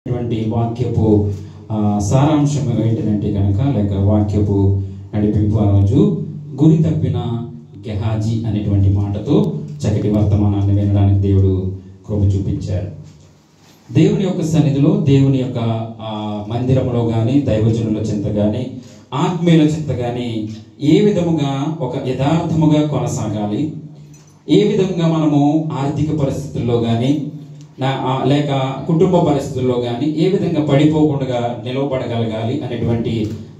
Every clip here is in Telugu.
వాక్యపు సారాంశం ఏంటంటే కనుక లేక వాక్యపు నడిపింపు ఆ రోజు గురి తప్పిన గెహాజీ అనేటువంటి మాటతో చక్కటి వర్తమానాన్ని వినడానికి దేవుడు కృప చూపించారు. దేవుని యొక్క సన్నిధిలో, దేవుని యొక్క మందిరంలో కానీ, దైవజనుల చింత కానీ, ఆత్మీయుల చింత కానీ ఏ విధముగా ఒక యథార్థముగా కొనసాగాలి, ఏ విధంగా మనము ఆర్థిక పరిస్థితుల్లో కానీ లేక కుటుంబ పరిస్థితుల్లో కానీ ఏ విధంగా పడిపోకుండా నిలవబడగలగాలి అనేటువంటి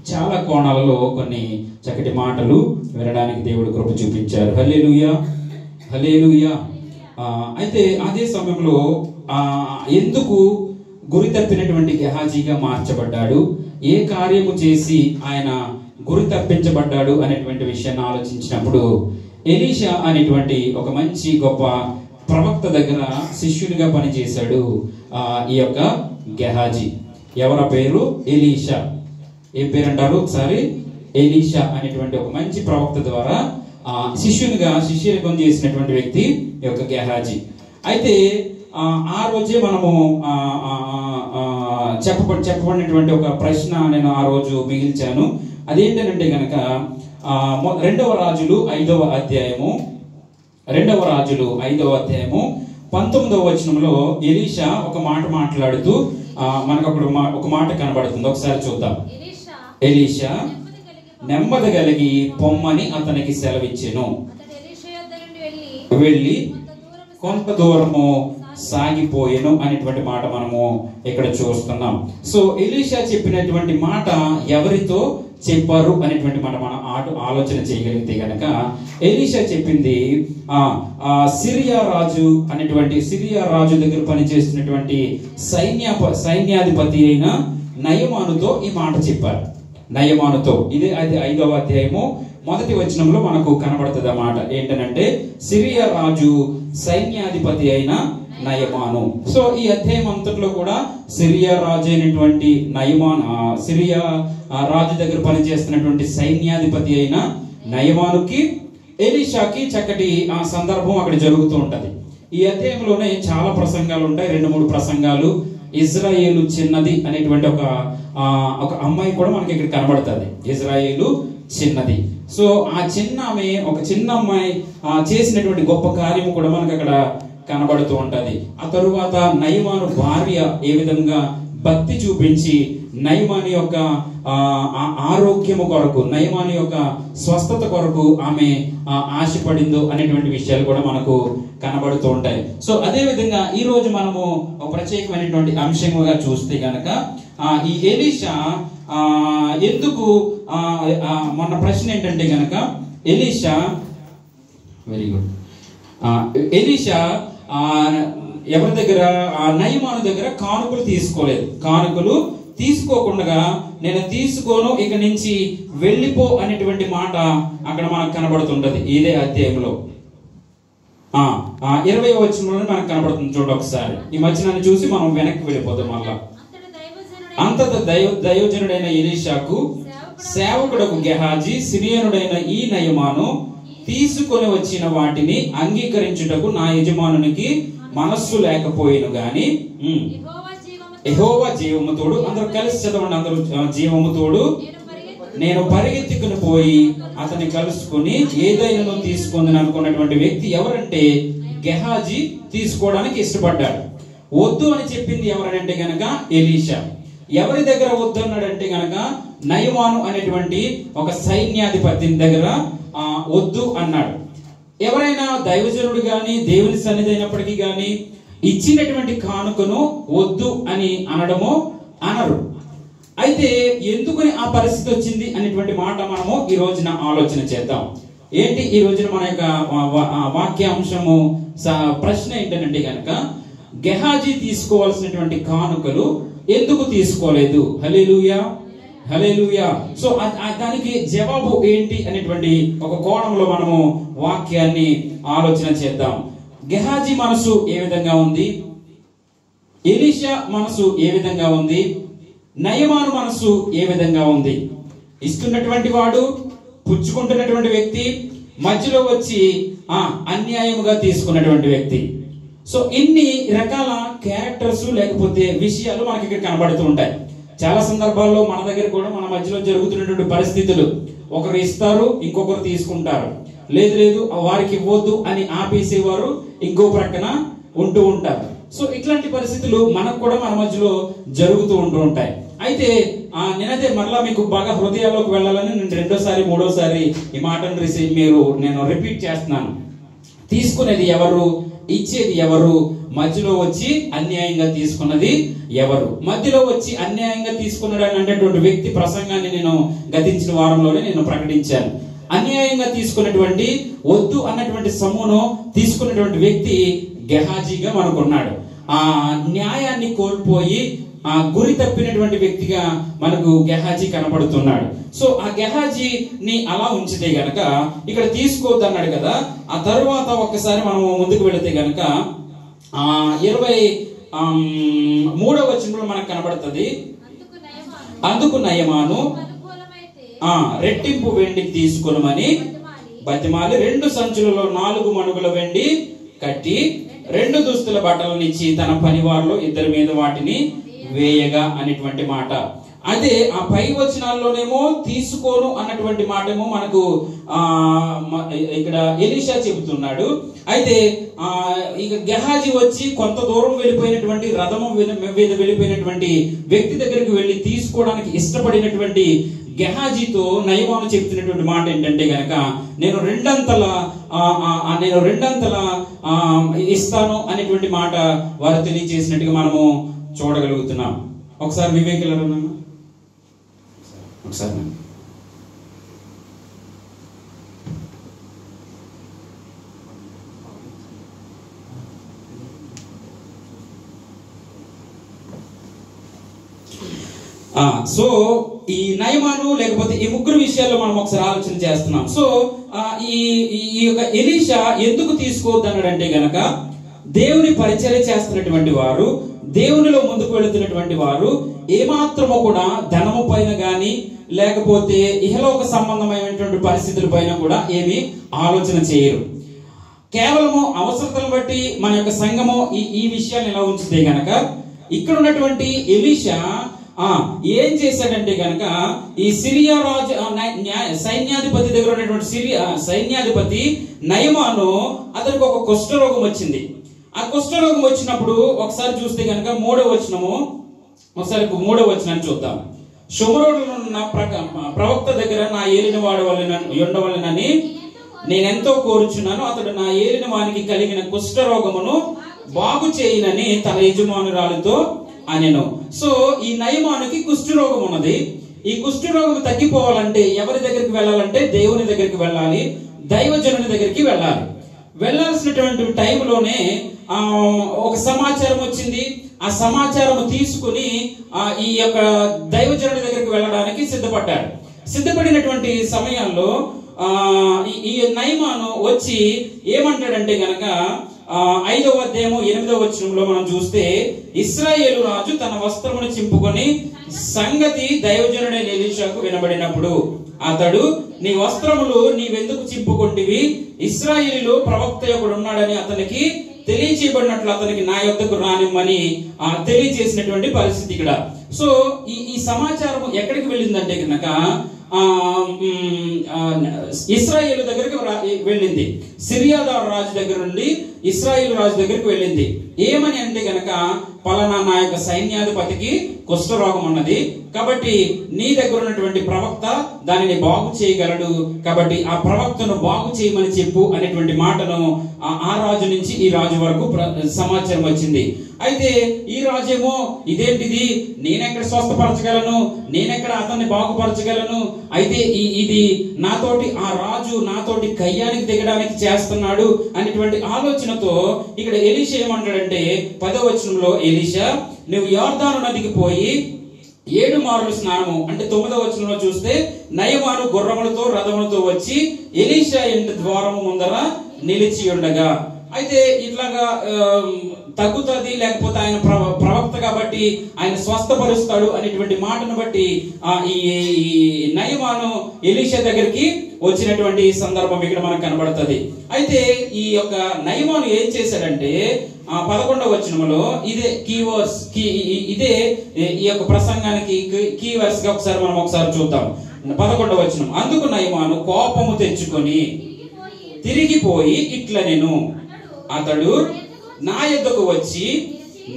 చాలా కోణాలలో కొన్ని చక్కటి మాటలు వినడానికి దేవుడు కృప చూపించారు. హల్లెలూయా, హల్లెలూయా. అయితే అదే సమయంలో ఎందుకు గురి తప్పినటువంటి గెహాజీగా మార్చబడ్డాడు, ఏ కార్యము చేసి ఆయన గురి తప్పించబడ్డాడు అనేటువంటి విషయాన్ని ఆలోచించినప్పుడు ఎలీషా అనేటువంటి ఒక మంచి గొప్ప ప్రవక్త దగ్గర శిష్యునిగా పనిచేశాడు ఈ యొక్క గెహాజీ. ఎవరి పేరు? ఎలీషా. ఏ పేరు అంటారు ఒకసారి? ఎలీషా అనేటువంటి ఒక మంచి ప్రవక్త ద్వారా శిష్యునికం చేసినటువంటి వ్యక్తి ఈ యొక్క గెహాజీ. అయితే ఆ రోజే మనము చెప్పబడినటువంటి ఒక ప్రశ్న నేను ఆ రోజు మిగిల్చాను. అదేంటంటే గనక 2వ రాజులు 5వ అధ్యాయము 19వ వచనంలో ఎలీషా ఒక మాట మాట్లాడుతూ మనకు ఒక మాట కనబడుతుంది. ఒకసారి చూద్దాం. ఎలీషా నెమ్మది కలిగి పొమ్మని అతనికి సెలవిచ్చెను. వెళ్ళి కొంత దూరము సాగిపోయెను అనేటువంటి మాట మనము ఇక్కడ చూస్తున్నాం. సో ఎలీషా చెప్పినటువంటి మాట ఎవరితో చెప్పారు అనేటువంటి మాట మనం ఆలోచన చేయగలిగితే గనక ఎలీషా చెప్పింది సిరియా రాజు దగ్గర పనిచేస్తున్నటువంటి సైన్యాధిపతి అయిన నయమానుతో ఈ మాట చెప్పారు. నయమానుతో ఇదే 5వ అధ్యాయము 1వ వచనంలో మనకు కనబడుతుంది అన్నమాట. ఏంటనంటే సిరియా రాజు సైన్యాధిపతి అయిన నయమాను. సో ఈ అధ్యాయం అంతట్లో కూడా సిరియా రాజు అయినటువంటి సిరియా రాజు దగ్గర పనిచేస్తున్నటువంటి సైన్యాధిపతి అయిన నయమానుకి ఎలీషాకి చక్కటి సందర్భం అక్కడ జరుగుతూ ఉంటది. ఈ అధ్యాయంలోనే చాలా ప్రసంగాలు ఉంటాయి. 2-3 ప్రసంగాలు. ఇజ్రాయేలు చిన్నది అనేటువంటి ఒక అమ్మాయి కూడా మనకి ఇక్కడ కనబడుతుంది. ఇజ్రాయేలు చిన్నది. సో ఆ చిన్న అమ్మాయి చేసినటువంటి గొప్ప కార్యము కూడా మనకి అక్కడ కనబడుతూ ఉంటది. ఆ తరువాత నయమాను భార్య ఏ విధంగా భక్తి చూపించి నయమాని యొక్క ఆరోగ్యము కొరకు, నయమాని యొక్క స్వస్థత కొరకు ఆమె ఆశపడిందో అనేటువంటి విషయాలు కూడా మనకు కనబడుతూ ఉంటాయి. సో అదే విధంగా ఈ రోజు మనము ఒక ప్రత్యేకమైనటువంటి అంశంగా చూస్తే గనక ఈ ఎలీషా ఎందుకు మన ప్రశ్న ఏంటంటే గనక ఎలీషా ఎవరి దగ్గర? నయమాను దగ్గర కానుకలు తీసుకోలేదు. కానుకలు తీసుకోకుండా నేను తీసుకోను, ఇక నుంచి వెళ్ళిపో అనేటువంటి మాట అక్కడ మనకు కనబడుతుంటది. ఇదే అధ్యాయంలో 20వ వచనంలో మనకు కనబడుతుంది. చూడండి ఒకసారి. ఈ వచనాన్ని చూసి మనం వెనక్కి వెళ్ళిపోతాం. మళ్ళా అంతట దైవజనుడైన ఎలీషాకు సేవకుడకు గెహాజీ సిరియనుడైన ఈ నయమాను తీసుకొని వచ్చిన వాటిని అంగీకరించుటకు నా యజమానునికి మనస్సు లేకపోయేను గాని యెహోవా జీవము తోడు, అందరూ కలిసి చదవండి. అందరూ జీవము తోడు, నేను పరిగెత్తుకుని పోయి అతన్ని కలుసుకుని ఏదైనా తీసుకుందని అనుకున్నటువంటి వ్యక్తి ఎవరంటే గెహాజీ తీసుకోవడానికి ఇష్టపడ్డాడు. వద్దు అని చెప్పింది ఎవరంటే గనక ఎలీషా. ఎవరి దగ్గర వద్దు అన్నాడంటే గనక నయమాను అనేటువంటి ఒక సైన్యాధిపతి దగ్గర వద్దు అన్నాడు. ఎవరైనా దైవజనుడు గాని, దేవుని సన్నిధి అయినప్పటికీ గాని ఇచ్చినటువంటి కానుకను వద్దు అని అనరు. అయితే ఎందుకని ఆ పరిస్థితి వచ్చింది అనేటువంటి మాట మనము ఈ రోజున ఆలోచన చేద్దాం. ఏంటి ఈ రోజున మన యొక్క వాక్యాంశము ప్రశ్న ఏంటంటే గనక గెహాజీ తీసుకోవాల్సినటువంటి కానుకలు ఎందుకు తీసుకోలేదు? హల్లెలూయా, హల్లెలూయా. సో దానికి జవాబు ఏంటి అనేటువంటి ఒక కోణంలో మనము వాక్యాన్ని ఆలోచన చేద్దాం. గెహాజీ మనసు ఏ విధంగా ఉంది? ఎలీషా మనసు ఏ విధంగా ఉంది? నయమాను మనసు ఏ విధంగా ఉంది? ఇస్తున్నటువంటి వాడు, పుచ్చుకుంటున్నటువంటి వ్యక్తి, మధ్యలో వచ్చి అన్యాయముగా తీసుకున్నటువంటి వ్యక్తి. సో ఇన్ని రకాల క్యారెక్టర్స్ లేకపోతే విషయాలు మనకి ఇక్కడ కనబడుతూ ఉంటాయి. చాలా సందర్భాల్లో మన దగ్గర కూడా మన మధ్యలో జరుగుతున్నటువంటి పరిస్థితులు, ఒకరు ఇస్తారు, ఇంకొకరు తీసుకుంటారు. లేదు వారికి ఇవ్వద్దు అని ఆపేసేవారు ఇంకో ప్రక్కన ఉంటూ ఉంటారు. సో ఇట్లాంటి పరిస్థితులు మనకు కూడా మన మధ్యలో జరుగుతూ ఉంటూ ఉంటాయి. అయితే నేనైతే మరలా మీకు బాగా హృదయాల్లోకి వెళ్ళాలని నేను రెండోసారి మూడోసారి ఈ మాటను నేను రిపీట్ చేస్తున్నాను. తీసుకునేది ఎవరు, ఇచ్చేది ఎవరు, మధ్యలో వచ్చి అన్యాయంగా తీసుకున్నది ఎవరు? మధ్యలో వచ్చి అన్యాయంగా తీసుకున్నాడు అనేటువంటి వ్యక్తి ప్రసంగాన్ని నేను గతించిన వారంలోనే నేను ప్రకటించాను. అన్యాయంగా తీసుకున్నటువంటి వద్దు అన్నటువంటి సొమ్మును తీసుకున్నటువంటి వ్యక్తి గెహాజీగా మనకున్నాడు. ఆ న్యాయాన్ని కోల్పోయి ఆ గురి తప్పినటువంటి వ్యక్తిగా మనకు గెహాజీ కనపడుతున్నాడు. సో ఆ గెహాజీని అలా ఉంచితే గనక ఇక్కడ తీసుకోవద్దు అన్నాడు కదా. ఆ తరువాత ఒక్కసారి మనం ముందుకు వెళితే గనక 23వ వచనంలో మనకు కనబడుతుంది, అందుకు నయమాను రెట్టింపు వెండి తీసుకొనమని బతిమాలి 2 సంచులలో 4 మణుగుల వెండి కట్టి 2 దుస్తుల బట్టలనిచ్చి తన పనివారిలో 2 మీద వాటిని వేయగా అనేటువంటి మాట. అదే ఆ పై వచనాల్లోనేమో తీసుకోను అన్నటువంటి మాటేమో మనకు ఇక్కడ ఎలీషా చెబుతున్నాడు. అయితే ఇక గెహాజీ వచ్చి కొంత దూరం వెళ్ళిపోయినటువంటి రథము మీద వెళ్ళిపోయినటువంటి వ్యక్తి దగ్గరికి వెళ్ళి తీసుకోవడానికి ఇష్టపడినటువంటి గెహాజీతో నయమాను చెప్తున్నటువంటి మాట ఏంటంటే గనక నేను రెండంతల ఇస్తాను అనేటువంటి మాట వారు తెలియజేసినట్టుగా మనము చూడగలుగుతున్నాం. ఒకసారి వివేకులను ఒకసారి సో ఈ నయమాను లేకపోతే ఈ ముగ్గురు విషయాల్లో మనం ఒకసారి ఆలోచన చేస్తున్నాం. సో ఈ యొక్క ఎలీషా ఎందుకు తీసుకోవద్దు అన్నాడంటే గనక దేవుని పరిచర్య చేస్తున్నటువంటి వారు, దేవునిలో ముందుకు వెళుతున్నటువంటి వారు ఏమాత్రమో కూడా ధనము పైన గాని లేకపోతే ఇహలోక సంబంధమైనటువంటి పరిస్థితుల పైన కూడా ఏమి ఆలోచన చేయరు. కేవలము అవసరతను బట్టి మన యొక్క సంఘము ఈ విషయాన్ని ఎలా ఉంచితే గనక ఇక్కడ ఉన్నటువంటి ఎలీషా ఏం చేశాడంటే గనక ఈ సిరియా రాజు సైన్యాధిపతి దగ్గర ఉన్నటువంటి సైన్యాధిపతి నయమాను అతనికి ఒక కుష్ఠరోగం వచ్చింది. ఆ కుష్ఠరోగం వచ్చినప్పుడు ఒకసారి చూస్తే గనక 3వ వచనము, ఒకసారి 3వ వచనాన్ని చూద్దాం. షోమ్రోనులో ఉన్న ప్రవక్త దగ్గర నా ఏలిన ఉండవలనని నేనెంతో కోరుచున్నాను, అతడు నా ఏలిన వానికి కలిగిన కుష్ఠరోగమును బాగు చేయనని తన యజమానురాలతో అనెను. సో ఈ నయమానుకి కుష్ఠరోగం ఉన్నది. ఈ కుష్ఠరోగం తగ్గిపోవాలంటే ఎవరి దగ్గరికి వెళ్ళాలంటే దేవుని దగ్గరికి వెళ్ళాలి, దైవజనుని దగ్గరికి వెళ్ళాలి. వెళ్ళాల్సినటువంటి టైంలోనే ఒక సమాచారం వచ్చింది. ఆ సమాచారం తీసుకుని ఈ యొక్క దైవజనుడి దగ్గరికి వెళ్ళడానికి సిద్ధపడ్డాడు. సిద్ధపడినటువంటి సమయాల్లో ఈ నయమాను వచ్చి ఏమంటాడంటే గనక 5వ అధ్యాయము 8వ వచనంలో మనం చూస్తే, ఇశ్రాయేలు రాజు తన వస్త్రమును చింపుకొని సంగతి దైవజనుడైన ఎలీషాకు వినబడినప్పుడు అతడు, నీ వస్త్రములు నీవెందుకు చింపుకొంటివి? ఇశ్రాయేలులో ప్రవక్త ఒకడు ఉన్నాడని అతనికి తెలియచేయబడినట్లు అతనికి నా యొద్దకు రానిమ్మని తెలియజేసినటువంటి పరిస్థితి ఇక్కడ. సో ఈ సమాచారం ఎక్కడికి వెళ్ళిందంటే కనుక ఇశ్రాయేలు దగ్గరికి వెళ్ళింది. సిరియాదారు రాజు దగ్గర నుండి ఇశ్రాయేలు రాజు దగ్గరికి వెళ్ళింది. ఏమని అంటే గనక పలానా నా యొక్క సైన్యాధిపతికి కుష్ఠరోగం ఉన్నది, కాబట్టి నీ దగ్గర ఉన్నటువంటి ప్రవక్త దానిని బాగు చేయగలడు, కాబట్టి ఆ ప్రవక్తను బాగు చేయమని చెప్పు అనేటువంటి మాటను ఆ రాజు నుంచి ఈ రాజు వరకు సమాచారం వచ్చింది. అయితే ఈ రాజేమో ఇదేంటిది, నేనెక్కడ స్వస్థపరచగలను, నేనెక్కడ అతన్ని బాగుపరచగలను, అయితే ఇది నాతోటి ఆ రాజు నాతోటి కయ్యానికి దిగడానికి చేస్తున్నాడు అనేటువంటి ఆలోచనతో ఇక్కడ ఎలీషా ఏమంటాడంటే 10వ వచనంలో, ఎలీషా నువ్వు యోర్దాను నదికి పోయి 7 మార్లు స్నానము, అంటే 9వ వచనంలో చూస్తే నయమాను గుర్రములతో రథములతో వచ్చి ఎలీషా ఇంటి ద్వారము ముందర నిలిచి ఉండగా, అయితే ఇట్లాగా తగ్గుతుంది, లేకపోతే ఆయన ప్రవక్త కాబట్టి ఆయన స్వస్థపరుస్తాడు అనేటువంటి మాటను బట్టి ఈ నయమాను ఎలీషా దగ్గరికి వచ్చినటువంటి సందర్భం ఇక్కడ మనకు కనబడుతుంది. అయితే ఈ యొక్క నయమాను ఏం చేశాడంటే 11వ వచనంలో ఇదే కీవర్డ్స్ ఇదే ఈ యొక్క ప్రసంగానికి కీవర్డ్స్ గా ఒకసారి చూద్దాం. 11వ వచనం, అందుకు నయమాను కోపము తెచ్చుకొని తిరిగిపోయి ఇట్లా నేను అతడు నా యొద్దకు వచ్చి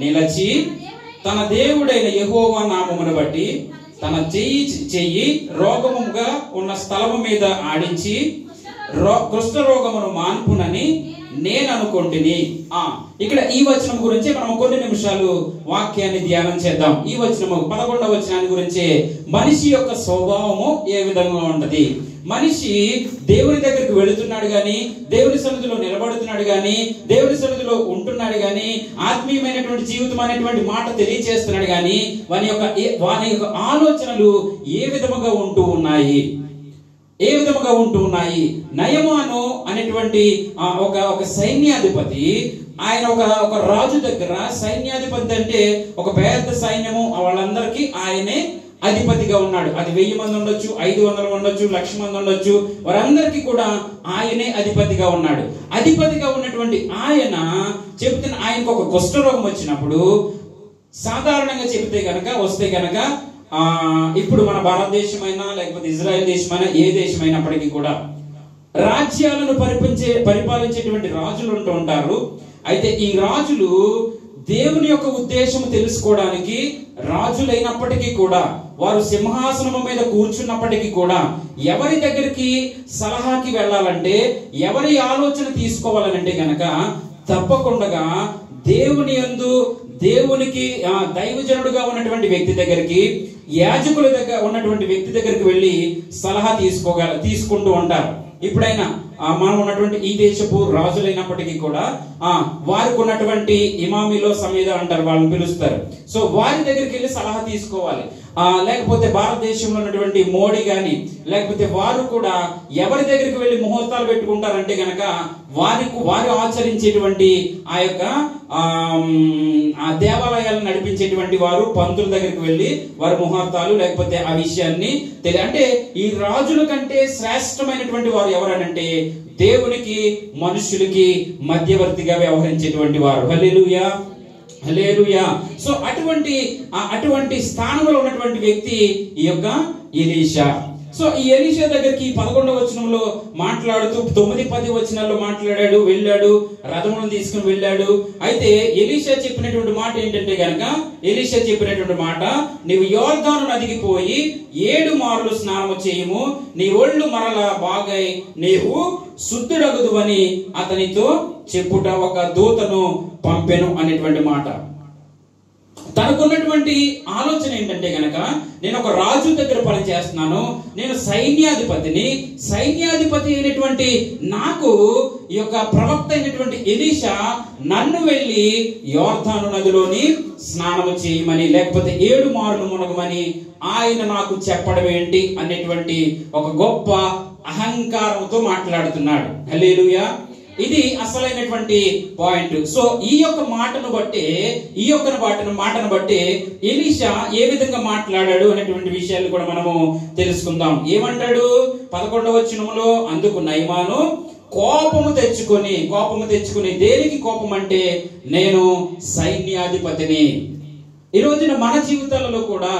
నిలచి తన దేవుడైన యెహోవా నామమును బట్టి తన చెయ్యి రోగముగా ఉన్న స్థలము మీద ఆడించి కుష్ఠరోగమును మాన్పునని నేను అనుకుంటుని. ఇక్కడ ఈ వచనం గురించి మనం కొన్ని నిమిషాలు వాక్యాన్ని ధ్యానం చేద్దాం. ఈ వచనము 11వ వచనాన్ని గురించి మనిషి యొక్క స్వభావము ఏ విధంగా ఉంటది, మనిషి దేవుని దగ్గరికి వెళుతున్నాడు గాని, దేవుని సన్నిధిలో నిలబడుతున్నాడు గాని, దేవుని సన్నిధిలో ఉంటున్నాడు గాని, ఆత్మీయమైనటువంటి జీవితం అనేటువంటి మాట తెలియజేస్తున్నాడు గాని, వాని యొక్క ఆలోచనలు ఏ విధముగా ఉంటూ ఉన్నాయి. నయమాను అనేటువంటి ఒక సైన్యాధిపతి, ఆయన ఒక రాజు దగ్గర సైన్యాధిపతి అంటే ఒక పెద్ద సైన్యము, వాళ్ళందరికీ ఆయనే అధిపతిగా ఉన్నాడు. అది 1000 మంది ఉండొచ్చు, 500 ఉండొచ్చు, 1,00,000 మంది ఉండొచ్చు, వారందరికీ కూడా ఆయనే అధిపతిగా ఉన్నాడు. అధిపతిగా ఉన్నటువంటి ఆయన చెబుతున్న ఆయనకు ఒక కుష్ఠరోగం వచ్చినప్పుడు, సాధారణంగా వస్తే గనక ఇప్పుడు మన భారతదేశమైనా లేకపోతే ఇజ్రాయెల్ దేశమైనా ఏ దేశమైనప్పటికీ కూడా రాజ్యాలను పరిపాలించేటువంటి రాజులు ఉంటూ ఉంటారు. అయితే ఈ రాజులు దేవుని యొక్క ఉద్దేశం తెలుసుకోవడానికి రాజులైనప్పటికీ కూడా, వారు సింహాసనము మీద కూర్చున్నప్పటికీ కూడా, ఎవరి దగ్గరికి సలహాకి వెళ్ళాలంటే, ఎవరి ఆలోచన తీసుకోవాలనంటే గనక తప్పకుండా దేవునికి దైవజనుడుగా ఉన్నటువంటి వ్యక్తి దగ్గరికి, యాజకుల దగ్గర ఉన్నటువంటి వ్యక్తి దగ్గరికి వెళ్ళి సలహా తీసుకుంటూ ఉంటారు. ఇప్పుడైనా మనం ఉన్నటువంటి ఈ దేశపు రాజులైనప్పటికీ కూడా వారికి ఉన్నటువంటి ఇమామిలో సమేద అంటారు, వాళ్ళని పిలుస్తారు. సో వారి దగ్గరికి వెళ్ళి సలహా తీసుకోవాలి. లేకపోతే భారతదేశంలో ఉన్నటువంటి మోడీ గాని, లేకపోతే వారు కూడా ఎవరి దగ్గరికి వెళ్ళి ముహూర్తాలు పెట్టుకుంటారంటే గనక వారు ఆచరించేటువంటి ఆ యొక్క దేవాలయాలను నడిపించేటువంటి వారు పంతుల దగ్గరికి వెళ్ళి వారి ముహూర్తాలు లేకపోతే ఆ విషయాన్ని అంటే ఈ రాజుల కంటే శ్రేష్టమైనటువంటి వారు ఎవరనంటే దేవునికి మనుషులకి మధ్యవర్తిగా వ్యవహరించేటువంటి వారు. హల్లెలూయా, హల్లెలూయా. సో అటువంటి స్థానంలో ఉన్నటువంటి వ్యక్తి ఈ యొక్క ఎలీషా. సో ఈ ఎలీషా దగ్గరికి 11వ వచనంలో మాట్లాడుతూ 9-10 వచనాల్లో మాట్లాడాడు, వెళ్ళాడు, రథమును తీసుకుని వెళ్ళాడు. అయితే ఎలీషా చెప్పినటువంటి మాట ఏంటంటే గనక, ఎలీషా చెప్పినటువంటి మాట, నీవు యోర్దాను నదికి పోయి 7 మార్లు స్నానము చేయము, నీ ఒళ్ళు మరలా బాగై నీవు శుద్ధుడగుదు అని అతనితో చెప్పుట ఒక దూతను పంపెను అనేటువంటి మాట. తనకున్నటువంటి ఆలోచన ఏంటంటే గనక, నేను ఒక రాజు దగ్గర పనిచేస్తున్నాను, నేను సైన్యాధిపతి అయినటువంటి నాకు ఈ యొక్క ప్రవక్త అయినటువంటి ఎలీషా నన్ను వెళ్ళి యోర్దాను నదిలోని స్నానము చేయమని, లేకపోతే 7 మార్లు మునగమని ఆయన నాకు చెప్పడం ఏంటి అనేటువంటి ఒక గొప్ప అహంకారంతో మాట్లాడుతున్నాడు. హల్లెలూయా. ఇది అసలైనటువంటి పాయింట్. సో ఈ యొక్క మాటను బట్టి ఎలీషా ఏ విధంగా మాట్లాడాడు అనేటువంటి విషయాలు కూడా మనము తెలుసుకుందాం. ఏమంటాడు 11వ వచనంలో, అందుకు నయమాను కోపము తెచ్చుకొని, దేనికి కోపం అంటే, నేను సైన్యాధిపతిని. ఈ రోజున మన జీవితాలలో కూడా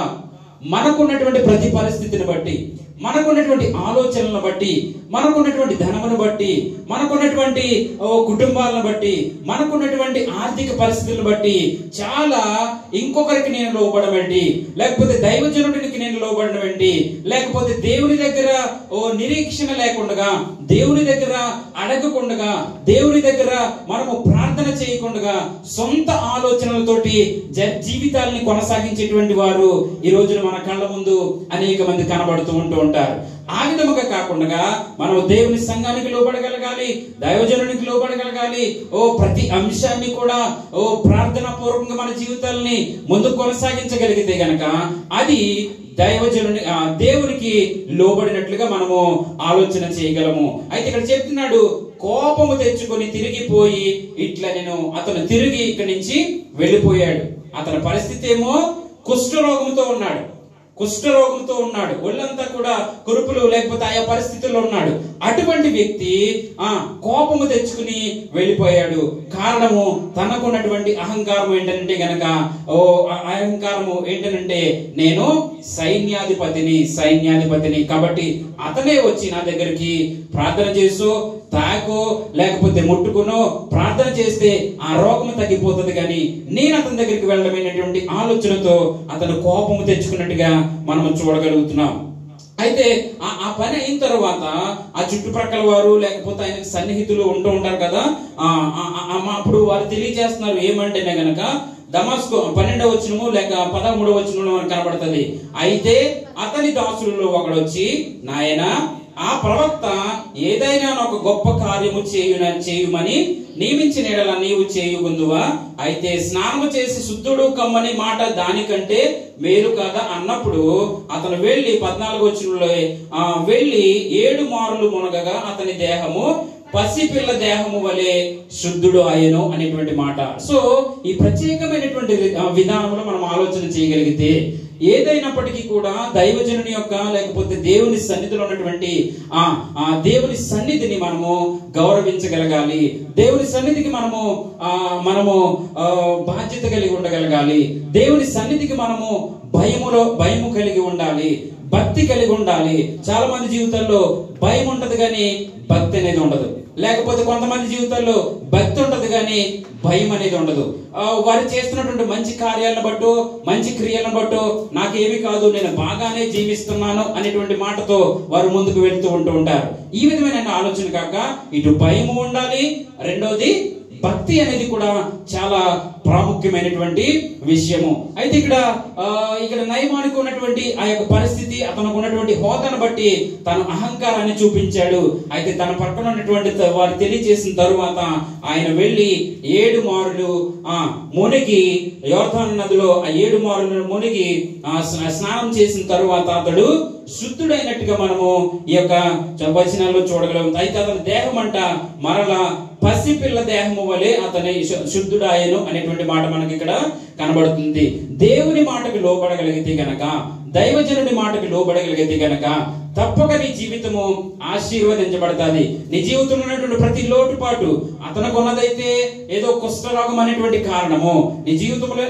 మనకున్నటువంటి ప్రతి పరిస్థితిని బట్టి, మనకున్నటువంటి ఆలోచనలను బట్టి, మనకున్నటువంటి ధనమును బట్టి, మనకున్నటువంటి కుటుంబాలను బట్టి, మనకున్నటువంటి ఆర్థిక పరిస్థితులను బట్టి చాలా ఇంకొకరికి నేను లోబడడం ఏంటి, లేకపోతే దైవజనుడికి నేను లోబడడం ఏంటి, లేకపోతే దేవుని దగ్గర నిరీక్షణ లేకుండా, దేవుని దగ్గర అడగకుండా, దేవుని దగ్గర మనము ప్రార్థన చేయకుండా సొంత ఆలోచనలతోటి జీవితాలని కొనసాగించేటువంటి వారు ఈ రోజున మన కళ్ళ ముందు అనేక మంది కనబడుతూ ఉంటారు. ఆ విధముగా కాకుండా మనం దేవుని సంఘానికి లోబడగలగాలి, దైవజనునికి లోబడగలగాలి. ప్రతి అంశాన్ని కూడా ప్రార్థనా పూర్వకంగా మన జీవితాలని ముందుకు కొనసాగించగలిగితే గనక అది దేవునికి లోబడినట్లుగా మనము ఆలోచన చేయగలము. అయితే ఇక్కడ చెప్తున్నాడు, కోపము తెచ్చుకొని తిరిగిపోయి ఇట్లా అతను తిరిగి ఇక్కడి నుంచి వెళ్ళిపోయాడు. అతని పరిస్థితి ఏమో కుష్ఠరోగంతో ఉన్నాడు, ఒళ్ళంతా కూడా కురుపులు లేకపోతే ఆయా పరిస్థితుల్లో ఉన్నాడు. అటువంటి వ్యక్తి కోపము తెచ్చుకుని వెళ్ళిపోయాడు. కారణము తనకున్నటువంటి అహంకారం ఏంటంటే గనక అహంకారము ఏంటంటే నేను సైన్యాధిపతిని కాబట్టి అతనే వచ్చి నా దగ్గరికి ప్రార్థన చేసు, తాకో లేకపోతే ముట్టుకునో ప్రార్థన చేస్తే ఆ రోగము తగ్గిపోతుంది, కానీ నేను అతని దగ్గరికి వెళ్ళడమైనటువంటి ఆలోచనతో అతను కోపము తెచ్చుకున్నట్టుగా మనము చూడగలుగుతున్నాం. అయితే ఆ పని అయిన తర్వాత ఆ చుట్టుప్రక్కల వారు లేకపోతే ఆయనకు సన్నిహితులు ఉంటూ ఉంటారు కదా, అప్పుడు వారు తెలియజేస్తున్నారు ఏమంటేనే గనక దమస్కు 12వ వచనము లేక 13వ వచనంలో మనకు కనబడుతుంది. అయితే అతని దాసులలో ఒకడు వచ్చి, నాయనా ఆ ప్రవక్త ఏదైనా ఒక గొప్ప కార్యము చేయుమని నియమించిన ఎడల నీవు చేయుకుందువా? అయితే స్నానము చేసి శుద్ధుడు కమ్మని మాట దానికంటే మేలు కదా అన్నప్పుడు అతను వెళ్లి 14వ వచనంలో వెళ్లి 7 మారులు మునగగా అతని దేహము పసిపిల్ల దేహము వలె శుద్ధుడు ఆయను అనేటువంటి మాట. సో ఈ ప్రత్యేకమైనటువంటి విధానంలో మనం ఆలోచన చేయగలిగితే ఏదైనప్పటికీ కూడా దైవజనుని యొక్క లేకపోతే దేవుని సన్నిధిలో ఉన్నటువంటి దేవుని సన్నిధిని మనము గౌరవించగలగాలి. దేవుని సన్నిధికి మనము బాధ్యత కలిగి ఉండగలగాలి. దేవుని సన్నిధికి మనము భయము కలిగి ఉండాలి, భక్తి కలిగి ఉండాలి. చాలా మంది జీవితాల్లో భయం ఉంటది కానీ భక్తి అనేది ఉండదు. లేకపోతే కొంతమంది జీవితాల్లో భక్తి ఉంటది కానీ భయం అనేది ఉండదు. వారు చేస్తున్నటువంటి మంచి కార్యాలను బట్టు మంచి క్రియలను బట్టు నాకేమి కాదు, నేను బాగానే జీవిస్తున్నాను అనేటువంటి మాటతో వారు ముందుకు వెళ్తూ ఉంటారు. ఈ విధమైన ఆలోచన కాక ఇటు భయము ఉండాలి, రెండోది భక్తి అనేది కూడా చాలా ప్రాముఖ్యమైనటువంటి విషయము. అయితే ఇక్కడ నయమానికి ఉన్నటువంటి ఆ యొక్క పరిస్థితి, అతనికి ఉన్నటువంటి హోదాను బట్టి తన అహంకారాన్ని చూపించాడు. అయితే తన పక్కన ఉన్నటువంటి వారు తెలియజేసిన తరువాత ఆయన వెళ్లి 7 మారులు మునిగి యోర్దాను నదిలో ఆ 7 మారులు మునిగి స్నానం చేసిన తరువాత అతడు శుద్ధుడైనట్టుగా మనము ఈ యొక్క వచనాల్లో చూడగలం. అయితే అతని దేహం అంట మరలా పసిపిల్ల దేహము వలె అతని శుద్ధుడాయను అనేటువంటి మాట మనకి ఇక్కడ కనబడుతుంది. దేవుని మాటకు లోబడగలిగితే గనక, దైవజనుడి మాటకు లోబడగలిగితే గనక తప్పక నీ జీవితము ఆశీర్వదించబడుతుంది. నీ జీవితంలో ఉన్నటువంటి ప్రతి లోటుపాటు, అతనికి ఉన్నదైతే ఏదో కుష్ఠరోగం అనేటువంటి కారణము, నీ జీవితంలో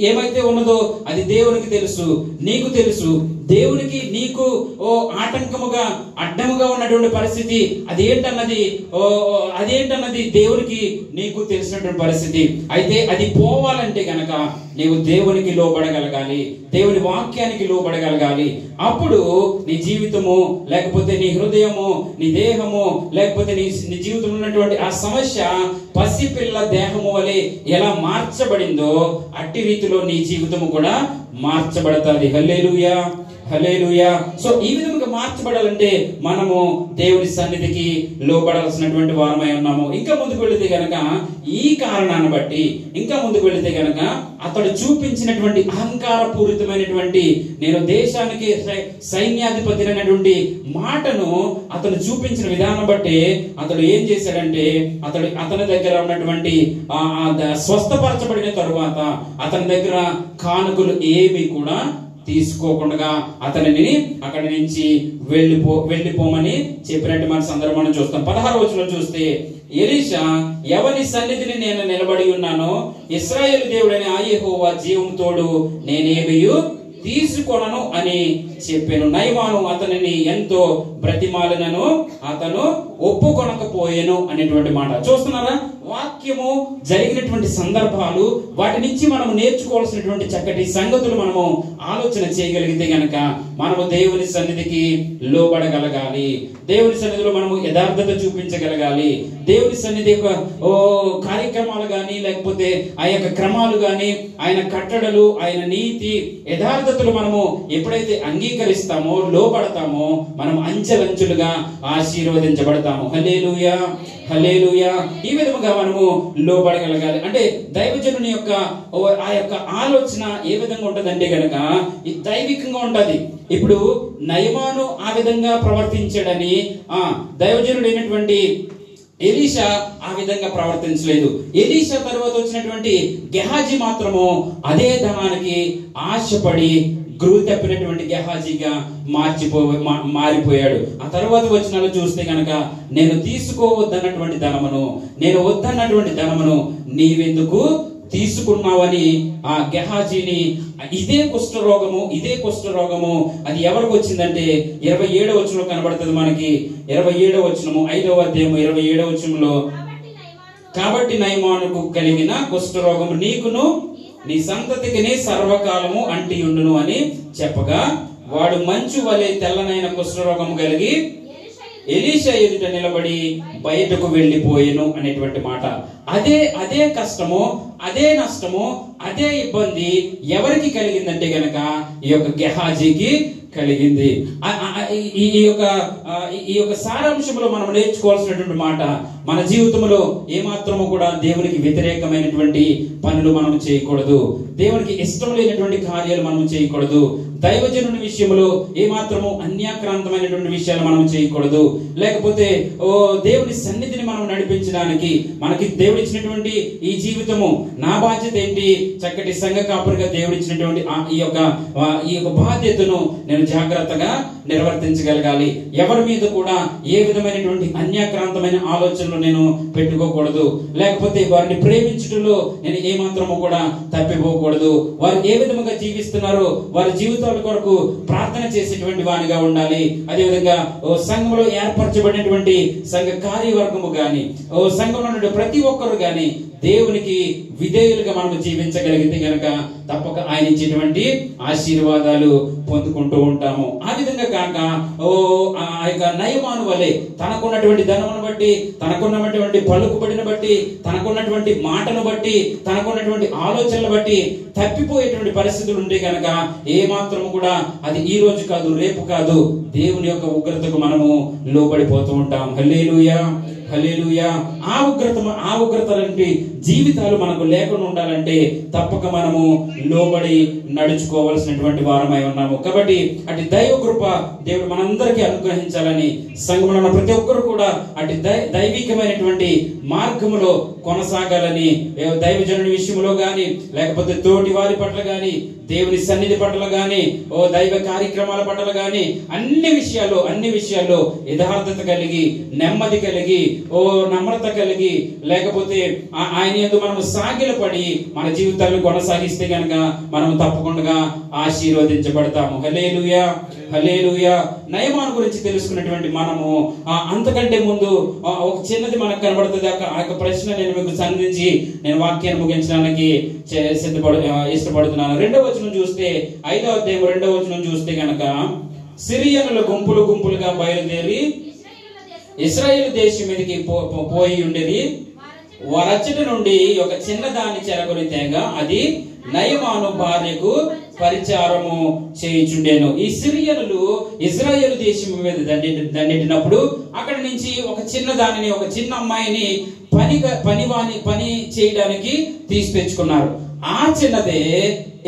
ఏమైతే ఉన్నదో అది దేవునికి తెలుసు, నీకు తెలుసు. దేవునికి నీకు ఆటంకముగా అడ్డముగా ఉన్నటువంటి పరిస్థితి అదేంటన్నది దేవునికి నీకు తెలిసినటువంటి పరిస్థితి. అయితే అది పోవాలంటే గనక నీవు దేవునికి లోబడగలగాలి, దేవుని వాక్యానికి లోబడగలగాలి. అప్పుడు నీ జీవితము లేకపోతే నీ హృదయము, నీ దేహము లేకపోతే నీ జీవితంలో ఉన్నటువంటి ఆ సమస్య పసిపిల్ల దేహము వలె ఎలా మార్చబడిందో అట్టి రీతిలో నీ జీవితము కూడా మార్చబడతాది. హల్లెలూయా, హల్లెలూయా. సో ఈ విధంగా మార్చబడాలంటే మనము దేవుని సన్నిధికి లోబడాల్సినటువంటి వారమై ఉన్నాము. ఇంకా ముందుకు వెళితే గనక ఈ కారణాన్ని బట్టి ఇంకా ముందుకు వెళితే గనక అతడు చూపించినటువంటి అహంకార పూరితమైనటువంటి నేను దేశానికి సైన్యాధిపతి అనేటువంటి మాటను అతను చూపించిన విధానం బట్టి అతడు ఏం చేశాడంటే అతని దగ్గర ఉన్నటువంటి స్వస్థపరచబడిన తరువాత అతని దగ్గర కానుకలు ఏమి కూడా తీసుకోకుండా అతనిని అక్కడి నుంచి వెళ్ళిపోమని చెప్పినట్టు మన సందర్భం మనం చూస్తాం. 16వ వచనంలో చూస్తే ఎలీషా ఎవని సన్నిధిని నేను నిలబడి ఉన్నానో ఇశ్రాయేలు దేవుడైన యెహోవా జీవము తోడు నేనేమియు తీసుకొనను అని చెప్పాను. నయమాను అతనిని ఎంతో బ్రతిమాలినను అతను ఒప్పుకొనకపోయాను అనేటువంటి మాట చూస్తున్నారా. వాక్యము జరిగినటువంటి సందర్భాలు, వాటి నుంచి మనం నేర్చుకోవాల్సినటువంటి చక్కటి సంగతులు మనము ఆలోచన చేయగలిగితే గనక మనము దేవుని సన్నిధికి లోబడగలగాలి. దేవుని సన్నిధిలో మనము యథార్థత చూపించగలగాలి. దేవుని సన్నిధి యొక్క కార్యక్రమాలు గాని లేకపోతే ఆ యొక్క క్రమాలు గాని ఆయన కట్టడలు, ఆయన నీతి, యథార్థతలు మనము ఎప్పుడైతే అంగీకరిస్తామో, లోబడతామో మనం అంచెలంచులుగా ఆశీర్వదించబడతాము. హల్లెలూయా, హల్లెలూయా. ఈ విధముగా మనము లోబడగలగాలి. అంటే దైవజనుని యొక్క ఆ యొక్క ఆలోచన ఏ విధంగా ఉంటదంటే గనక దైవికంగా ఉంటది. ఇప్పుడు నయమాను ఆ విధంగా ప్రవర్తించాడని దైవజనుడు అయినటువంటి ఎలీషా ఆ విధంగా ప్రవర్తించలేదు. ఎలీషా తర్వాత వచ్చినటువంటి గెహాజీ మాత్రము అదే ధనానికి ఆశపడి గురువు తప్పినటువంటి గెహాజీగా మారిపోయాడు. ఆ తర్వాత వచనాలు చూస్తే కనుక, నేను తీసుకోవద్దన్నటువంటి ధనమును, నేను వద్దన్నటువంటి ధనమును నీవెందుకు తీసుకున్నావని ఆ గెహాజీని, ఇదే కుష్ఠరోగము అది ఎవరికి వచ్చిందంటే 27వ వచనంలో కనబడుతుంది మనకి. 27వ వచనము 5వ అధ్యాయము 27వ వచనంలో, కాబట్టి నయమానుకు కలిగిన కుష్ఠరోగము నీకును నీ సంతతికి సర్వకాలము అంటి ఉండును అని చెప్పగా, వాడు మంచు వలె తెల్లనైన కుష్ఠరోగము కలిగి ఎలీషా ఎదుట నిలబడి బయటకు వెళ్ళిపోయెను అనేటువంటి మాట. అదే కష్టము, అదే నష్టము, అదే ఇబ్బంది ఎవరికి కలిగిందంటే గనక ఈ యొక్క గెహాజీకి కలిగింది. ఈ యొక్క సారాంశంలో మనం నేర్చుకోవాల్సినటువంటి మాట, మన జీవితంలో ఏమాత్రము కూడా దేవునికి వ్యతిరేకమైనటువంటి పనులు మనం చేయకూడదు. దేవునికి ఇష్టం లేనటువంటి కార్యాలు మనం చేయకూడదు. దైవజనుని విషయంలో ఏమాత్రము అన్యాక్రాంతమైనటువంటి విషయాలు మనం చేయకూడదు. లేకపోతే దేవుని సన్నిధిని మనం నడిపించడానికి మనకి దేవుడు ఇచ్చినటువంటి ఈ జీవితము, నా బాధ్యత ఏంటి? చక్కటి సంఘ కాపురిగా దేవుడు ఇచ్చినటువంటి ఈ యొక్క బాధ్యతను నేను జాగ్రత్తగా నిర్వర్తించగలగాలి. ఎవరి మీద కూడా ఏ విధమైనటువంటి అన్యాక్రాంతమైన ఆలోచనలు నేను పెట్టుకోకూడదు. లేకపోతే వారిని ప్రేమించడంలో నేను ఏమాత్రము కూడా తప్పిపోకూడదు. వారు ఏ విధముగా జీవిస్తున్నారో వారి జీవితాల కొరకు ప్రార్థన చేసేటువంటి వానిగా ఉండాలి. అదేవిధంగా సంఘంలో ఏర్పరచబడినటువంటి సంఘ కార్యవర్గము గాని, సంఘంలో ఉన్న ప్రతి ఒక్కరు గాని దేవునికి విధేయులుగా మనం జీవించగలిగితే గనక తప్పక ఆయన ఇచ్చేటువంటి ఆశీర్వాదాలు పొందుకుంటూ ఉంటాము. ఆ విధంగా కాక ఆ యొక్క నయమాను వలె తనకున్నటువంటి ధనమును బట్టి, తనకున్నటువంటి పలుకుబడిని బట్టి, తనకున్నటువంటి మాటను బట్టి, తనకున్నటువంటి ఆలోచనలు బట్టి తప్పిపోయేటువంటి పరిస్థితులు ఉంటే గనక ఏమాత్రము కూడా అది ఈ రోజు కాదు, రేపు కాదు, దేవుని యొక్క ఉగ్రతకు మనము లోబడిపోతూ ఉంటాం. హల్లెలూయా, హల్లెలూయా. ఆ ఉగ్రత లాంటి జీవితాలు మనకు లేకుండా ఉండాలంటే తప్పక మనము లోబడి నడుచుకోవాల్సినటువంటి వారమై ఉన్నాము. కాబట్టి అటు దైవ కృప దేవుడు మనందరికీ అనుగ్రహించాలని, సంఘంలో ఉన్న ప్రతి ఒక్కరు కూడా అటు దైవికమైనటువంటి మార్గములో కొనసాగాలని, దైవజనుని విషయంలో గాని, లేకపోతే తోటి వారి పట్ల గాని, దేవుని సన్నిధి పట్ల గాని, దైవ కార్యక్రమాల పట్ల గాని, అన్ని విషయాల్లో యథార్థత కలిగి, నెమ్మది కలిగి, నమ్రత కలిగి, లేకపోతే ఆయన యందు మనం సాగిలపడి మన జీవితాలను కొనసాగిస్తే గనక మనం తప్పకుండా ఆశీర్వదించబడతాము. హల్లెలూయా, హల్లెలూయా. నయమాను గురించి తెలుసుకున్నటువంటి మనము అంతకంటే ముందు ఒక చిన్నది మనకు కనబడుతుంది. ఆ యొక్క ప్రశ్న నేను మీకు సంధించి నేను వాక్యాన్ని ముగించడానికి ఇష్టపడుతున్నాను. 2వ వచనం చూస్తే, 5వ అధ్యాయం 2వ వచనం చూస్తే గనక, సిరియనుల గుంపులుగా బయలుదేరి ఇశ్రాయేలు దేశం మీదకి పోయి ఉండేది. వారచ్చట నుండి ఒక చిన్నదాన్ని చెరగొని తేగా అది నయమాను భార్యకు పరిచారము చేయుచుండెను. ఈ సిరియనులు ఇజ్రాయేలు దేశం మీద దండెట్టినప్పుడు అక్కడి నుంచి ఒక చిన్నదానిని, ఒక చిన్న అమ్మాయిని పని చేయడానికి తెచ్చుకున్నారు. ఆ చిన్నదే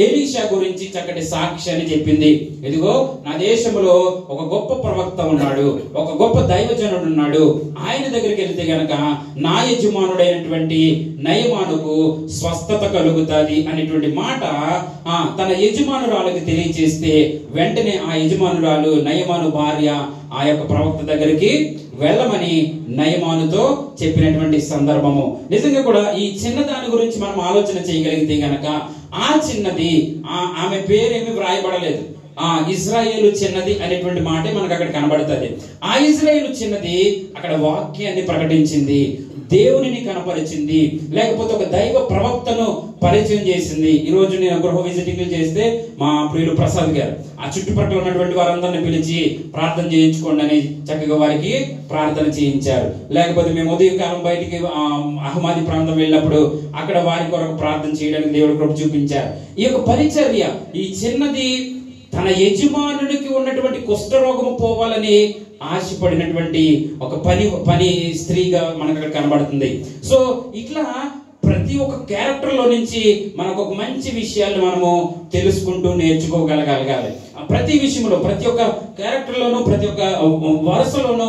ఎలీషా గురించి చక్కటి సాక్ష్యాన్ని చెప్పింది. ఇదిగో, నా దేశంలో ఒక గొప్ప ప్రవక్త ఉన్నాడు, ఒక గొప్ప దైవజనుడు ఉన్నాడు. ఆయన దగ్గరికి వెళ్తే గనక నా యజమానుడైనటువంటి నయమానుకు స్వస్థత కలుగుతాది అనేటువంటి మాట తన యజమానురాలకు తెలియజేస్తే వెంటనే ఆ యజమానురాలు నయమాను భార్య ఆ యొక్క ప్రవక్త దగ్గరికి వెళ్ళమని నయమానుతో చెప్పినటువంటి సందర్భము. నిజంగా కూడా ఈ చిన్నదాని గురించి మనం ఆలోచన చేయగలిగితే గనక ఆ చిన్నది, ఆమె పేరేమి వ్రాయబడలేదు. ఇజ్రాయేలు చిన్నది అనేటువంటి మాటే మనకు అక్కడ కనబడుతుంది. ఆ ఇజ్రాయేలు చిన్నది అక్కడ వాక్యాన్ని ప్రకటించింది, దేవునిని కనపరిచింది, లేకపోతే ఒక దైవ ప్రవక్తను పరిచయం చేసింది. ఈ రోజు నేను గృహ విజిటింగ్ చేస్తే మా ప్రియులు ప్రసాద్ గారు ఆ చుట్టుపక్కల ఉన్నటువంటి వారందరిని పిలిచి ప్రార్థన చేయించుకోండి అని చక్కగా వారికి ప్రార్థన చేయించారు. లేకపోతే మేము ఉదయకాలం బయటికి అహ్మదీ ప్రాంతం వెళ్ళినప్పుడు అక్కడ వారి కొరకు ప్రార్థన చేయడానికి దేవుడు కృప చూపించారు. ఈ యొక్క పరిచర్య, ఈ చిన్నది తన యజమానునికి ఉన్నటువంటి కుష్ఠరోగము పోవాలని ఆశపడినటువంటి ఒక పని స్త్రీగా మనకు అక్కడ కనబడుతుంది. సో ఇట్లా ప్రతి ఒక్క క్యారెక్టర్ లో నుంచి మనకు ఒక మంచి విషయాలు మనము తెలుసుకుంటూ నేర్చుకోగలగాలి. ప్రతి విషయంలో, ప్రతి ఒక్క క్యారెక్టర్లోనూ, ప్రతి ఒక్క వరుసలోనూ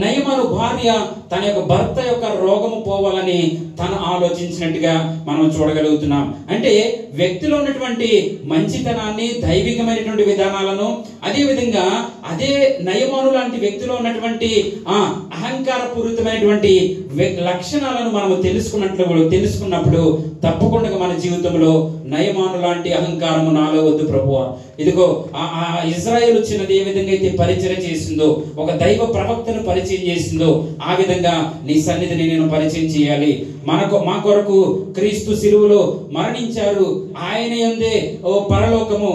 నయమాను భార్య తన యొక్క భర్త యొక్క రోగము పోవాలని తను ఆలోచించినట్టుగా మనం చూడగలుగుతున్నాం. అంటే వ్యక్తిలో ఉన్నటువంటి మంచితనాన్ని, దైవికమైనటువంటి విధానాలను, అదే విధంగా అదే నయమాను లాంటి వ్యక్తిలో ఉన్నటువంటి అహంకారపూరితమైనటువంటి లక్షణాలను మనము తెలుసుకున్నప్పుడు తప్పకుండా మన జీవితంలో నయమాను లాంటి అహంకారము నాలో వద్దు ప్రభువా. ఇదిగో ఆ ఇజ్రాయేలు చిన్నది ఏ విధంగా అయితే పరిచయం చేసిందో, ఒక దైవ ప్రవక్తను పరిచయం చేసిందో, ఆ విధంగా నీ సన్నిధిని నేను పరిచయం చేయాలి. మా కొరకు క్రీస్తు శిలువలో మరణించారు, ఆయన యందే ఓ పరలోకము,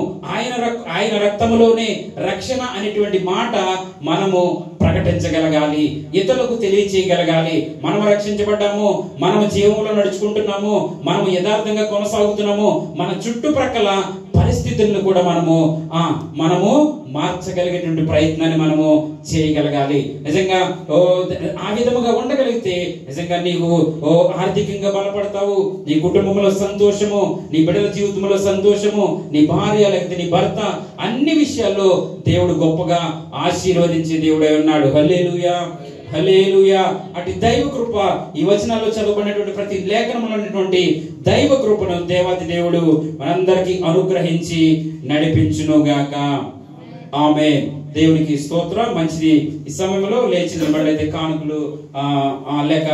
ఆయన రక్తములోనే రక్షణ అనేటువంటి మాట మనము ప్రకటించగలగాలి, ఇతరులకు తెలియచేయగలగాలి. మనము రక్షించబడ్డాము, మనము జీవంలో నడుచుకుంటున్నాము, మనము యథార్థంగా కొనసాగుతున్నాము, మన చుట్టుప్రక్కల పరిస్థితులను కూడా మనము మార్చగలిగేటువంటి ప్రయత్నాన్ని మనము చేయగలగాలి. నిజంగా ఆ విధముగా ఉండగలిగితే నిజంగా నీవు ఆర్థికంగా బలపడతావు, నీ కుటుంబంలో సంతోషము, నీ బిడ్డల జీవితంలో సంతోషము, నీ భార్య లేకపోతే నీ భర్త, అన్ని విషయాల్లో దేవుడు గొప్పగా ఆశీర్వదించే దేవుడై ఉన్నాడు. హల్లెలూయా, హల్లెలూయా. అటు దైవ కృప, ఈ వచనాల్లో చదవబడినటువంటి ప్రతి లేఖనంలో ఉన్నటువంటి దైవ కృపను దేవాది దేవుడు మనందరికీ అనుగ్రహించి నడిపించును గాక. ఆమేన్. దేవునికి స్తోత్రం. మంచిది. ఈ సమయంలో లేచి నిలబడైతే కానుకలు లేక